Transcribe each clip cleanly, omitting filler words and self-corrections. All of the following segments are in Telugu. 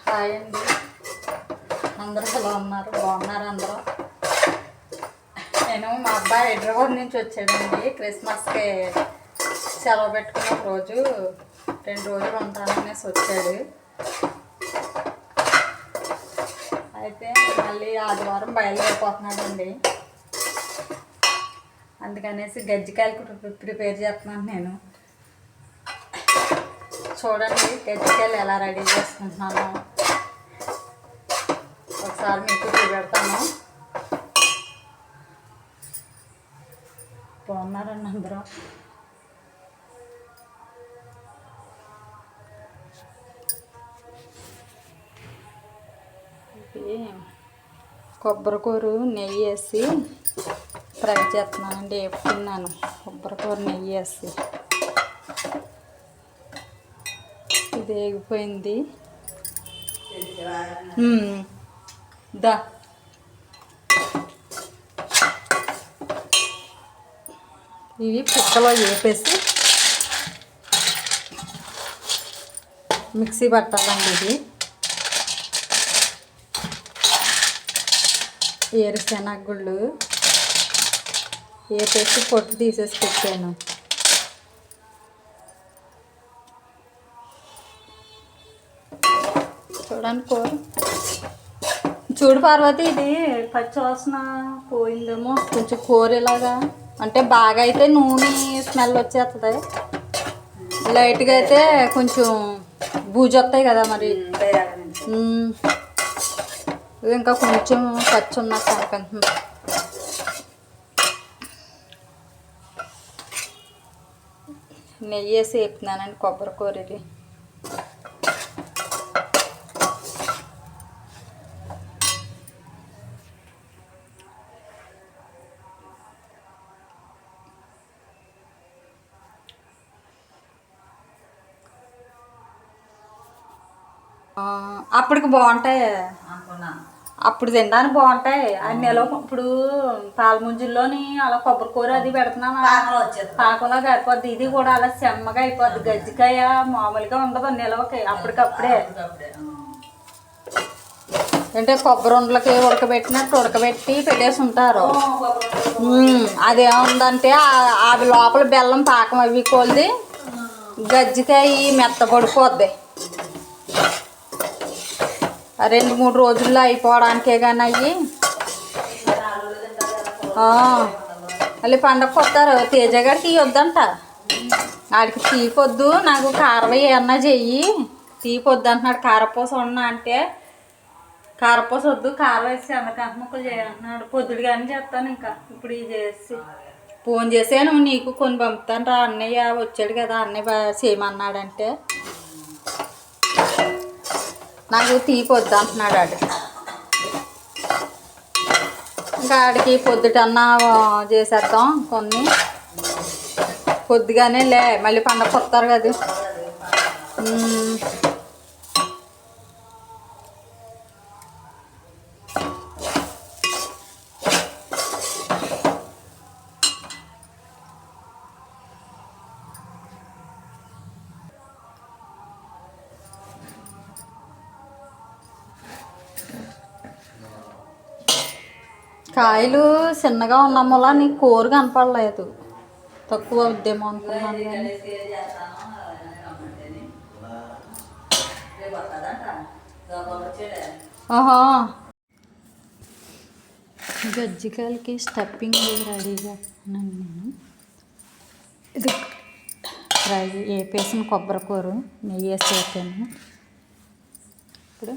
హాయ్ అండి, అందరూ ఎలా ఉన్నారు? బాగున్నారు అందరూ. నేను మా అబ్బాయి హైదరాబాద్ నుంచి వచ్చాడండి. క్రిస్మస్కి సెలవు పెట్టుకున్న రోజు 2 రోజులు ఉంటాననేసి వచ్చాడు. అయితే మళ్ళీ ఆదివారం బయలుదేరిపోతున్నాడండి. అందుకనేసి గజ్జికాయలు ప్రిపేర్ చేస్తున్నాను నేను. చూడండి గజ్జికాయలు ఎలా రెడీ చేసుకుంటున్నాను ఒకసారి మీకు చూపెడతాను. బాగున్నారండి అందరూ. ఇది కొబ్బరికూర నెయ్యి వేసి ఫ్రై చేస్తున్నానండి. వేపుకున్నాను కొబ్బరికూర నెయ్యి వేసి. ఇది వేగిపోయింది. దా ఇవి పిక్కలో వేపేసి మిక్సీ పట్టాలండి. ఇది ఏరుశనగగుళ్ళు వేపేసి పొట్టు తీసేసి పెట్టాను. చూడండి కూర. చూడు పార్వతి, ఇది పచ్చి వాసన పోయిందేమో. కొంచెం కూర ఇలాగా అంటే బాగా అయితే నూనె స్మెల్ వచ్చేస్తుంది, లైట్గా అయితే కొంచెం బూజు వస్తాయి కదా మరి. ఇంకా కొంచెం పచ్చి ఉన్నట్టు అనిపిస్తుంది. నెయ్యి వేసి వేపుతున్నానండి కొబ్బరికూర. ఇది అప్పటికి బాగుంటాయి అనుకున్నా. అప్పుడు తినడానికి బాగుంటాయి. అన్ని ఎలా ఇప్పుడు పాలముంజుల్లోని అలా కొబ్బరికూర అది పెడుతున్నాను, పాకంలో అయిపోద్ది. ఇది కూడా అలా చెమ్మగా అయిపోద్ది. గజ్జికాయ మామూలుగా ఉండదు నిలవకి, అప్పటికప్పుడే. అంటే కొబ్బరి ఉండలకి ఉడకబెట్టినట్టు ఉడకబెట్టి పెట్టేసి ఉంటారు. అదేముందంటే అవి లోపల బెల్లం పాకం అవి కొలిది గజ్జికాయ మెత్తపడిపోద్ది. 2-3 రోజుల్లో అయిపోవడానికే కానీ అయ్యి. మళ్ళీ పండగకు వస్తారు. తేజగాడికి తీయొద్దంట, ఆడికి తీపొద్దు, నాకు కారం ఏమన్నా చెయ్యి, తీపొద్దు అంటున్నాడు. కారపూస ఉన్నా అంటే కారపూస వద్దు, కారం వేసి అన్నకంట ముక్కలు చేయంటున్నాడు. పొద్దుడు కానీ చేస్తాను. ఇంకా ఇప్పుడు ఇది చేసి ఫోన్ చేసాను, నీకు కొన్ని పంపుతాను రా, అన్నయ్య వచ్చాడు కదా, అన్నయ్య చేయమన్నాడంటే నాకు తీపొద్దు అంటున్నాడు ఆడు. ఇంకా ఆడికి పొద్దుటన్నా చేసేద్దాం కొన్ని, కొద్దిగానే లే, మళ్ళీ పండగ వస్తారు కదా. కాయలు చిన్నగా ఉన్నాం వల్ల నీకు కూర కనపడలేదు, తక్కువ అవుద్దేమో అనుకున్నాను కానీ. గజ్జికాయలకి స్టఫింగ్ రెడీగా ఉన్నాను నేను. ఇది ఫ్రై వేపేసిన కొబ్బరికూర నెయ్యి వేసి వేపాను. ఇప్పుడు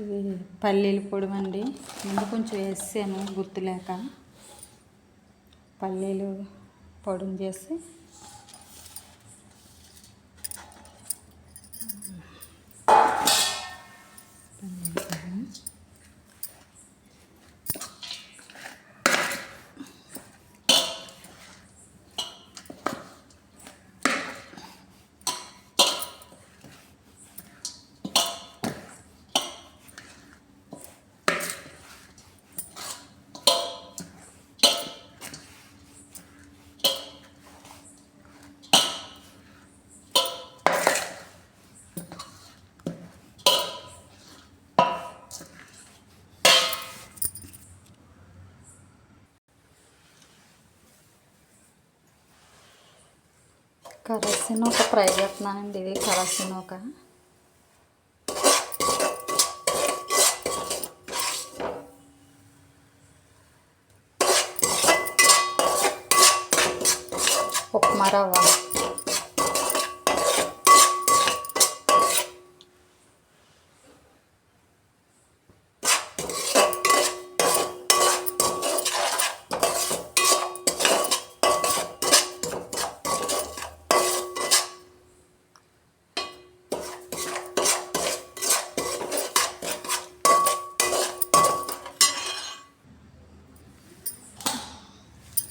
ఇది పల్లీల పొడి అండి. ముందు కొంచెం వేసాను గుర్తులేక. పల్లీలు పొడిని చేసి కరసినూక ఫ్రై చేస్తున్నానండి. ఇది కరసినూక. ఉప్మా రవ్వ,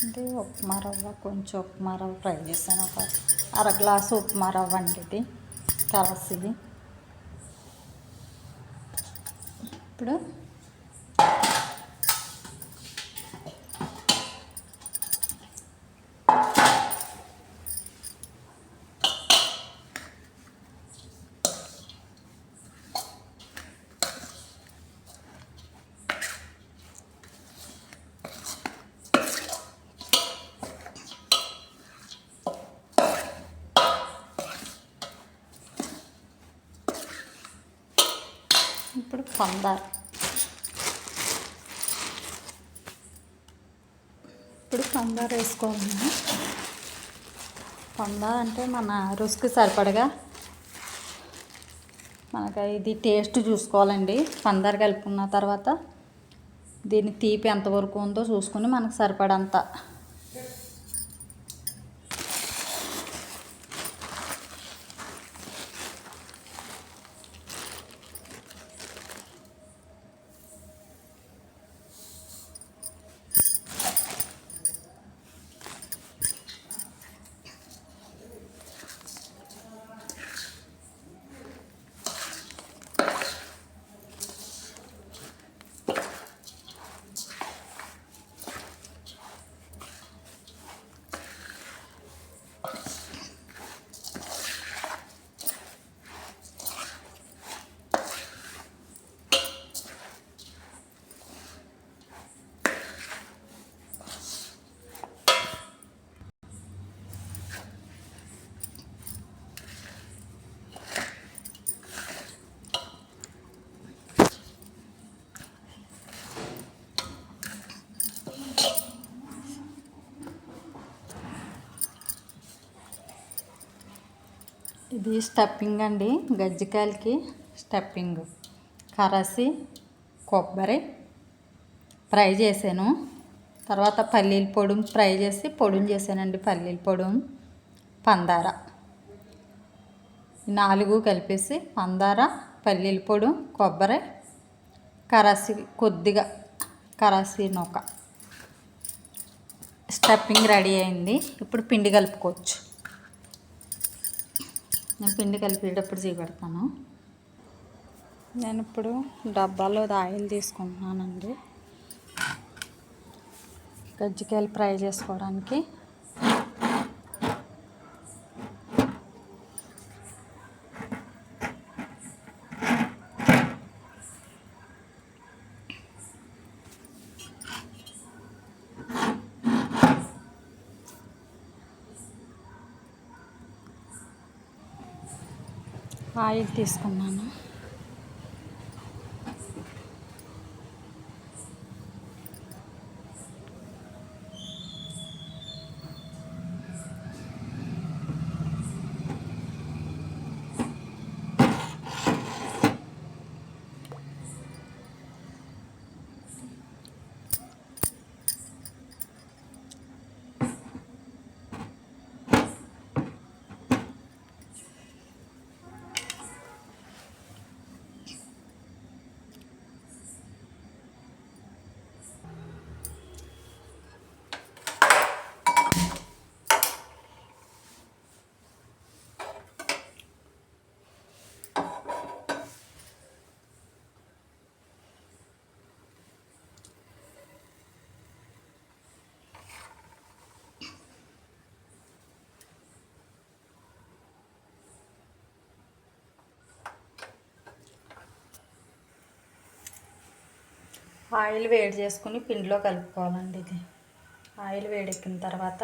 ఇది ఉప్మా రవ్వ. కొంచెం ఉప్మా రవ్వ ఫ్రై చేశాను. ఒక అర గ్లాసు ఉప్మా రవ్వ అండి. ఇది కలసిది. ఇప్పుడు ఇప్పుడు పందార్. ఇప్పుడు పందార్ వేసుకోవాలండి. పందార్ అంటే మన రుచికి సరిపడగా మనకి ఇది టేస్ట్ చూసుకోవాలండి. పందార్ కలుపుకున్న తర్వాత దీని తీపి ఎంతవరకు ఉందో చూసుకొని మనకు సరిపడంత ఇది స్టఫింగ్ అండి. గజ్జికాయలకి స్టఫింగ్. కరసి కొబ్బరి ఫ్రై చేశాను. తర్వాత పల్లీల పొడి ఫ్రై చేసి పొడిని చేశానండి. పల్లీల పొడి, పందార, 4 కలిపేసి పందార, పల్లీల పొడి, కొబ్బరి, కరసి, కొద్దిగా కరసి నూక స్టఫింగ్ రెడీ అయింది. ఇప్పుడు పిండి కలుపుకోవచ్చు. నేను పిండి కలిపేటప్పుడు చూపెడతాను. నేను ఇప్పుడు డబ్బాలో ఆయిల్ తీసుకుంటున్నానండి. కజ్జికాయలు ఫ్రై చేసుకోవడానికి. ఆయిల్ తీసుకున్నాను. ఆయిల్ వేడి చేసుకుని పిండిలో కలుపుకోవాలండి. ఇది ఆయిల్ వేడెక్కిన తర్వాత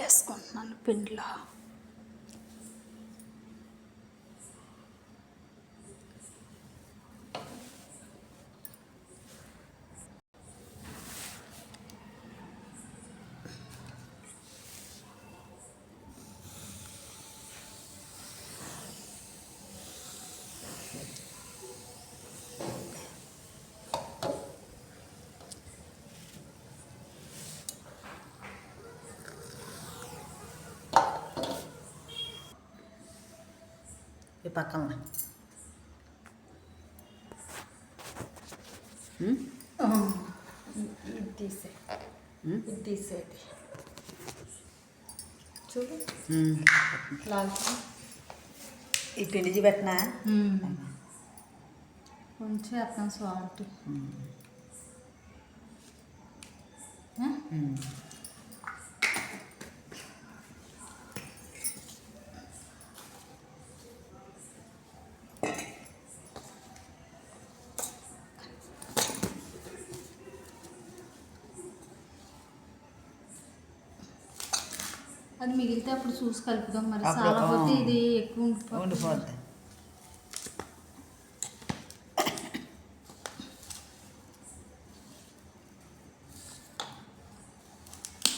వేసుకుంటున్నాను పిండిలో. ఈ పక్కన ఇది తీసే ఇది తీసేది చూడు ఈ పిండి పెట్టినా కొంచెం వేస్తాను సాల్ట్. అది మిగిలితే అప్పుడు చూసి కలుపుదాం. మరి చాలా పోతే ఇది ఎక్కువ ఉండిపోద్ది.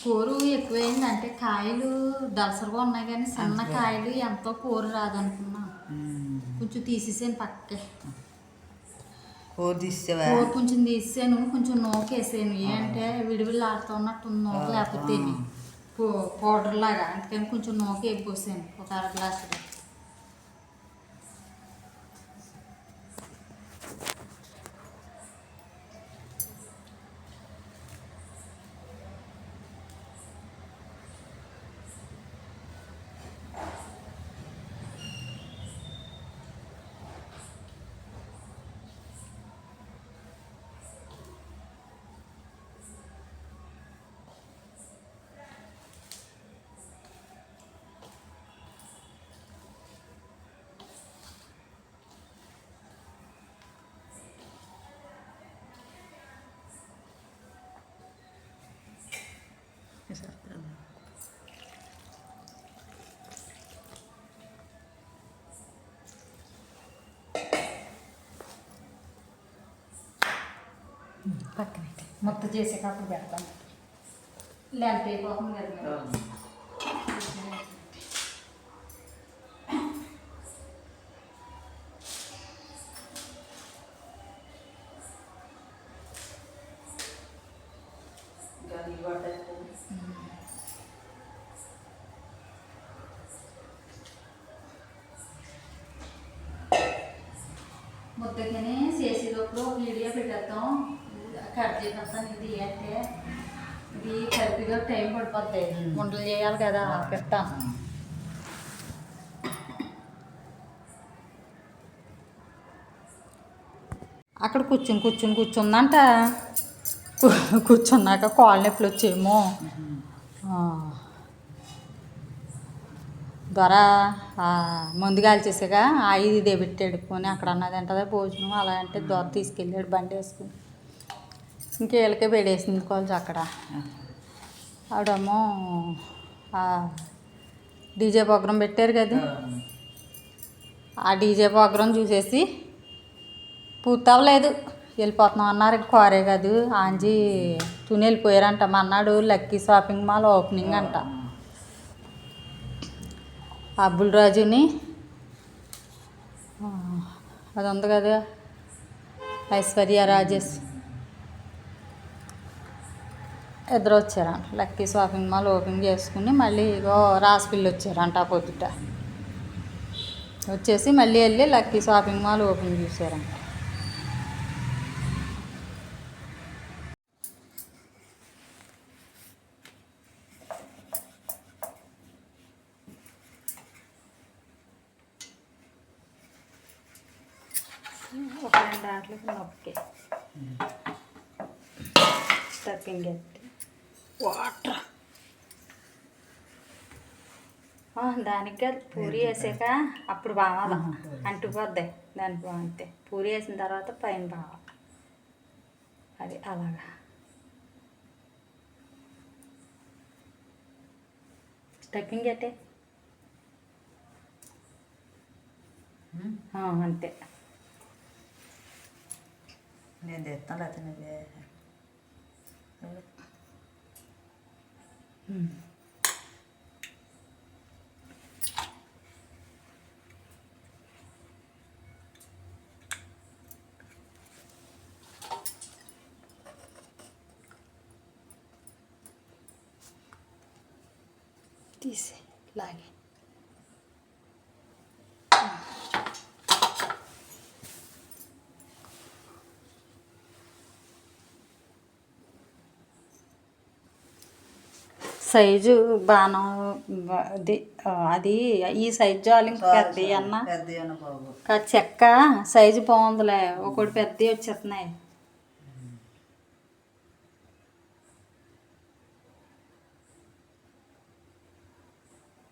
కూర ఎక్కువైంది అంటే కాయలు దసరగా ఉన్నాయి కానీ సన్న కాయలు ఎంతో కూర రాదనుకున్నా. కొంచెం తీసేసాను పక్కకే. కూర తీసేవా? కూర కొంచెం తీసాను, కొంచెం నూకేసాను. ఏంటంటే విడివిడి ఆడుతున్నట్టు నూక లేకపోతే పౌడర్ లాగా, అందుకని కొంచెం నూక వేసిపోసాను ఒక 1/2 గ్లాసులో. పక్కన మొత్తం చేసేటప్పుడు పెడతాను. లెంత్ అయిపోతుంది కదా. ముద్దకని చేసేటప్పుడు ఒక వీడియో పెట్టేద్దాం. కట్ చేసేస్తాను. ఇది అంటే ఇది కలిపిగా టైం పడిపోద్ది. వంటలు చేయాలి కదా, పెడతాను. అక్కడ కూర్చుందంట. కూర్చున్నాక కాళ్ళు నొప్పులు వచ్చేమో. దొర ముందుగా కాల్చేసాక ఇది పెట్టాడు. పోనీ అక్కడ అన్నది అంటదా భోజనం అలా అంటే దొర తీసుకెళ్ళాడు బండి వేసుకుని. ఇంకేళ్ళకే పెడేసింది కాల్చి అక్కడ. ఆవిడేమో డీజే ప్రోగ్రాం పెట్టారు కదా, ఆ డీజే ప్రోగ్రాం చూసేసి పూర్తవలేదు వెళ్ళిపోతున్నాం అన్నారు. కారే కాదు ఆంజీ తుని వెళ్ళిపోయారంట. మన్నాడు లక్కీ షాపింగ్ మాల్ ఓపెనింగ్ అంట. అబ్బుల్ రాజుని అది ఉంది కదా, ఐశ్వర్య రాజేష్ ఇద్దరు వచ్చారంట. లక్కీ షాపింగ్ మాల్ ఓపెన్ చేసుకుని మళ్ళీ ఇగో రాసిపిల్లి వచ్చారంట. ఆ పొద్దుట వచ్చేసి మళ్ళీ వెళ్ళి లక్కీ షాపింగ్ మాల్ ఓపెన్ చేశారంట. ఒక 2 ఆటలకి నొక్కి స్టఫింగ్ ఎత్తి వాటర్ దానికి కాదు, పూరి వేసాక అప్పుడు బాగా అంటుకుపోద్ది. దానికి బాగుంటే పూరి వేసిన తర్వాత పైన బాగా అది అలాగా. స్టఫింగ్ అంటే అంతే. నేను తెస్తాను అతనిదే. తీసే లాగే సైజు బాణం అది ఈ సైజు చాలు ఇంకా పెద్ద అన్న పెద్ద బాబు చెక్క సైజు బాగుందిలే. ఒకటి పెద్దవి వచ్చేస్తున్నాయి.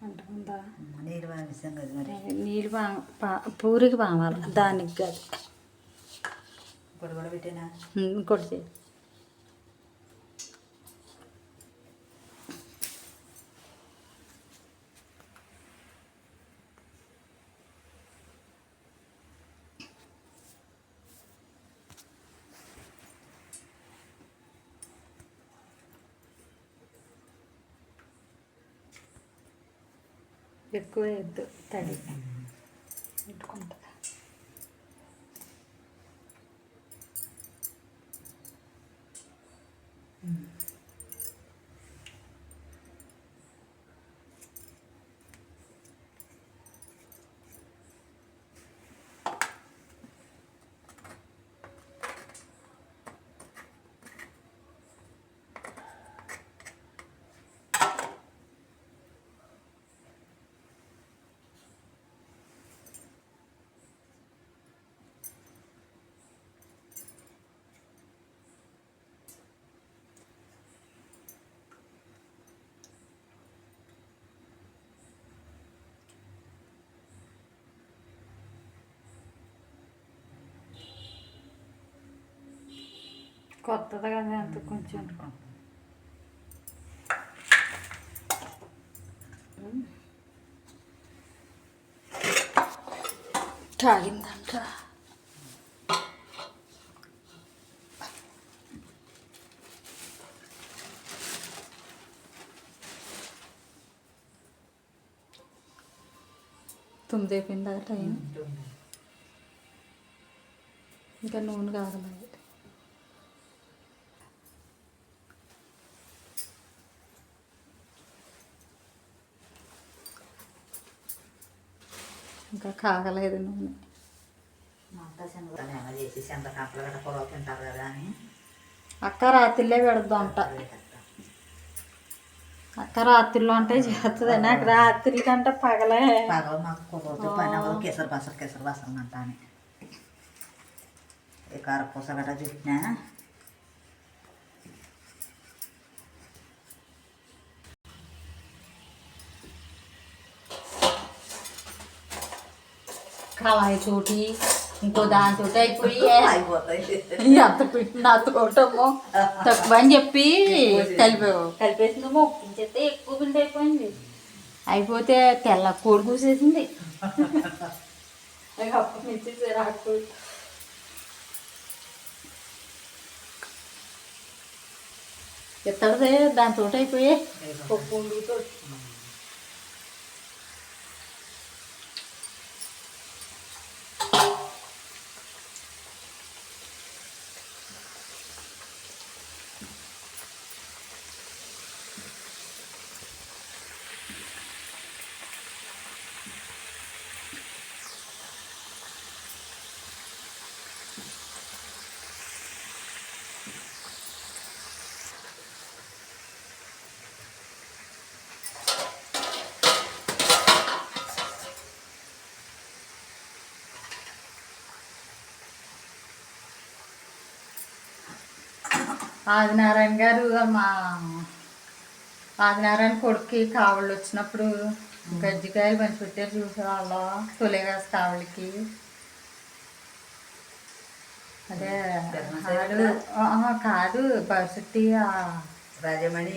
అంటుకుందా నీళ్ళు పంపిస్తాం కదా మరి. నీళ్ళు పూరికి బావాలి దానికి కాదు. ఇప్పుడు కూడా పెట్టినా ఇంకోటి చేయి. ఎక్కువ వేయద్దు, తడి పెట్టుకుంటుంది. కొత్తది కదా అంత కొంచెం తాగిందంట. తొమ్మిది అయిపోయిందా టైం? ఇంకా నూనె కాగలేదు. ఇంకా కాగలేదు నూనె. చేసి శనగకాంతలు గట్రా పొరవ తింటారు కదా అని అక్క రాత్రిలే పెడదాం అంట. అక్క రాత్రిలో అంటే చేస్తుంది. నాకు రాత్రి కంటే పగలే మాకు పొగతో పని అవ్వదు. కేసరి బసరు అంట అని ఈ కారపూస గట్రా చుట్టినా కళాయి తోటి ఇంకో దాంతో అయిపోయి అంత పిండి నాతోటమ్మో తక్కువ అని చెప్పి కలిపేసిందేమో. ఒప్పించేస్తే ఎక్కువ పిండి అయిపోయింది. అయిపోతే తెల్ల కోడి కూసేసింది. అప్పటి నుంచి రాకు ఎత్తడదే దాంతో అయిపోయి పప్పు వండుతో. ఆదినారాయణ గారు మా ఆదినారాయణ కొడుక్కి కావళ్ళు వచ్చినప్పుడు గజ్జికాయలు మంచి పెట్టారు చూసే వాళ్ళు తొలిగాస్ కావలికి. అదే కాదు భవిష్యత్తు రాజమణి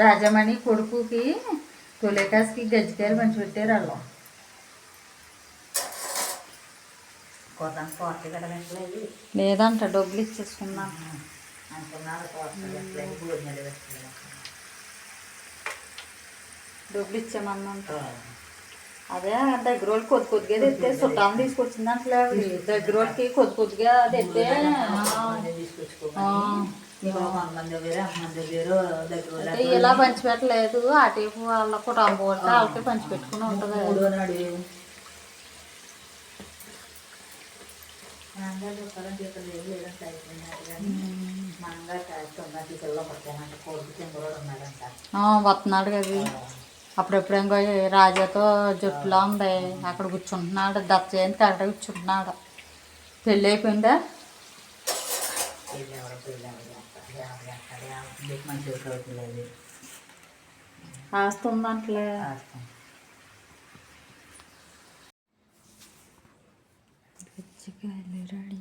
రాజమణి కొడుకుకి తొలేకాసుకి గజ్జికాయలు పంచి పెట్టారు వాళ్ళు. కొత్త కోట కడగట్లేదు లేదంట డబ్బులు ఇచ్చేసుకున్నాను అనుకున్నారు. కోట కడగట్లేదు భోజనాలు పెట్టలేదు. డబ్బులు ఇచ్చామన్నంట. అదే దగ్గర వాళ్ళు కొద్దిగా తెస్తే చుట్టాలు తీసుకొచ్చింది అంటలే. దగ్గర వాళ్ళకి కొద్దిగా తెస్తే అంటే ఇలా పంచిపెట్టలేదు. అటేపు వాళ్ళ కుటుంబం వాళ్ళకి వాళ్ళకి పంచిపెట్టుకుని ఉంటుంది. వస్తున్నాడు కదా. అప్పుడెప్పుడు ఇంకో రాజాతో జట్టులా ఉంది అక్కడ కూర్చుంటున్నాడు. దత్త జయంతి అక్కడ కూర్చుంటున్నాడు. పెళ్ళి అయిపోయిందా? ఆస్తుందంటలే. రెడీ